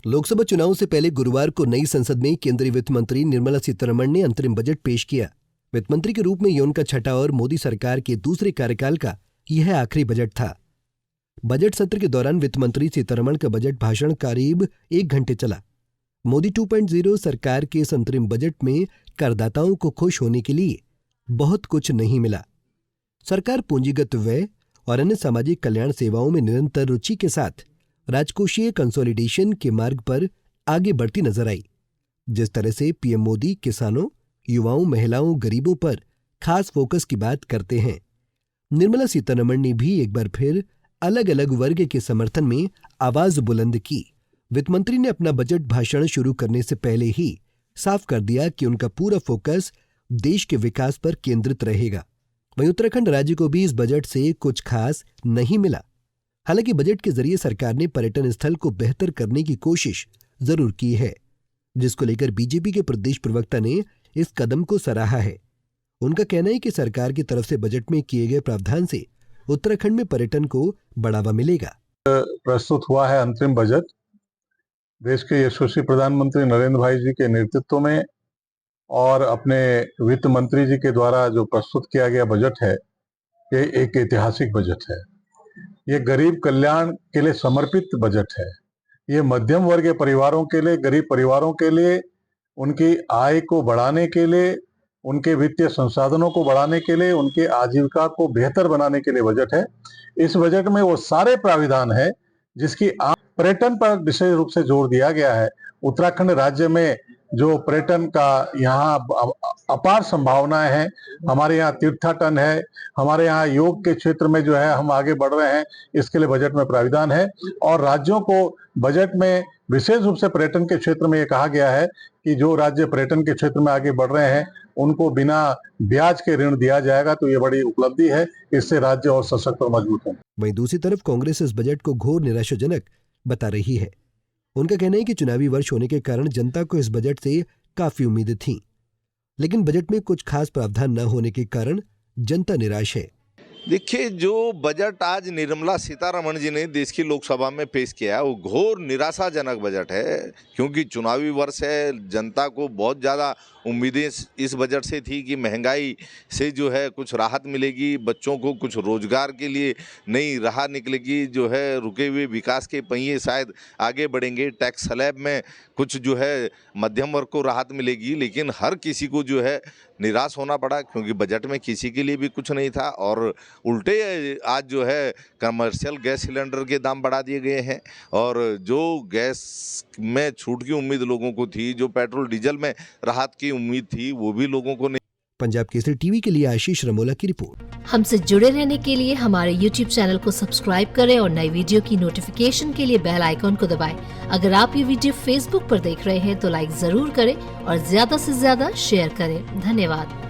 लोकसभा चुनाव से पहले गुरुवार को नई संसद में केंद्रीय वित्त मंत्री निर्मला सीतारमण ने अंतरिम बजट पेश किया। वित्त मंत्री के रूप में ये उनका छठा और मोदी सरकार के दूसरे कार्यकाल का यह आखिरी बजट था। बजट सत्र के दौरान वित्त मंत्री सीतारमण का बजट भाषण करीब 1 घंटे चला। मोदी 2.0 सरकार के इस अंतरिम बजट में करदाताओं को खुश होने के लिए बहुत कुछ नहीं मिला। सरकार पूंजीगत व्यय और अन्य सामाजिक कल्याण सेवाओं में निरंतर रुचि के साथ राजकोषीय कंसोलिडेशन के मार्ग पर आगे बढ़ती नजर आई। जिस तरह से पीएम मोदी किसानों, युवाओं, महिलाओं, गरीबों पर खास फोकस की बात करते हैं, निर्मला सीतारमण ने भी एक बार फिर अलग अलग वर्ग के समर्थन में आवाज बुलंद की। वित्त मंत्री ने अपना बजट भाषण शुरू करने से पहले ही साफ कर दिया कि उनका पूरा फोकस देश के विकास पर केंद्रित रहेगा। वहीं उत्तराखंड राज्य को भी इस बजट से कुछ खास नहीं मिला। हालांकि बजट के जरिए सरकार ने पर्यटन स्थल को बेहतर करने की कोशिश जरूर की है, जिसको लेकर बीजेपी के प्रदेश प्रवक्ता ने इस कदम को सराहा है। उनका कहना है कि सरकार की तरफ से बजट में किए गए प्रावधान से उत्तराखंड में पर्यटन को बढ़ावा मिलेगा। प्रस्तुत हुआ है अंतरिम बजट देश के यशस्वी प्रधानमंत्री नरेंद्र भाई जी के नेतृत्व में और अपने वित्त मंत्री जी के द्वारा जो प्रस्तुत किया गया बजट है, ये एक ऐतिहासिक बजट है। ये गरीब कल्याण के लिए समर्पित बजट है। ये मध्यम वर्ग के परिवारों के लिए, गरीब परिवारों के लिए, उनकी आय को बढ़ाने के लिए, उनके वित्तीय संसाधनों को बढ़ाने के लिए, उनके आजीविका को बेहतर बनाने के लिए बजट है। इस बजट में वो सारे प्राविधान है जिसकी पर्यटन पर विशेष रूप से जोर दिया गया है। उत्तराखंड राज्य में जो पर्यटन का यहाँ अपार संभावनाएं हैं, हमारे यहाँ तीर्थाटन है, हमारे यहाँ योग के क्षेत्र में जो है हम आगे बढ़ रहे हैं, इसके लिए बजट में प्राविधान है। और राज्यों को बजट में विशेष रूप से पर्यटन के क्षेत्र में ये कहा गया है कि जो राज्य पर्यटन के क्षेत्र में आगे बढ़ रहे हैं उनको बिना ब्याज के ऋण दिया जाएगा, तो ये बड़ी उपलब्धि है। इससे राज्य और सशक्त और मजबूत है। वहीं दूसरी तरफ कांग्रेस इस बजट को घोर निराशाजनक बता रही है। उनका कहना है कि चुनावी वर्ष होने के कारण जनता को इस बजट से काफी उम्मीदें थीं, लेकिन बजट में कुछ खास प्रावधान न होने के कारण जनता निराश है। देखिए, जो बजट आज निर्मला सीतारमण जी ने देश की लोकसभा में पेश किया है वो घोर निराशाजनक बजट है, क्योंकि चुनावी वर्ष है। जनता को बहुत ज़्यादा उम्मीदें इस बजट से थी कि महंगाई से जो है कुछ राहत मिलेगी, बच्चों को कुछ रोजगार के लिए नई राह निकलेगी, जो है रुके हुए विकास के पहिए शायद आगे बढ़ेंगे, टैक्स स्लैब में कुछ जो है मध्यम वर्ग को राहत मिलेगी। लेकिन हर किसी को जो है निराश होना पड़ा, क्योंकि बजट में किसी के लिए भी कुछ नहीं था। और उल्टे आज जो है कमर्शियल गैस सिलेंडर के दाम बढ़ा दिए गए हैं, और जो गैस में छूट की उम्मीद लोगों को थी, जो पेट्रोल डीजल में राहत की उम्मीद थी, वो भी लोगों को नहीं। पंजाब केसरी टीवी के लिए आशीष रमोला की रिपोर्ट। हमसे जुड़े रहने के लिए हमारे YouTube चैनल को सब्सक्राइब करें और नई वीडियो की नोटिफिकेशन के लिए बेल आइकॉन को दबाएं। अगर आप ये वीडियो Facebook पर देख रहे हैं तो लाइक जरूर करें और ज्यादा से ज्यादा शेयर करें। धन्यवाद।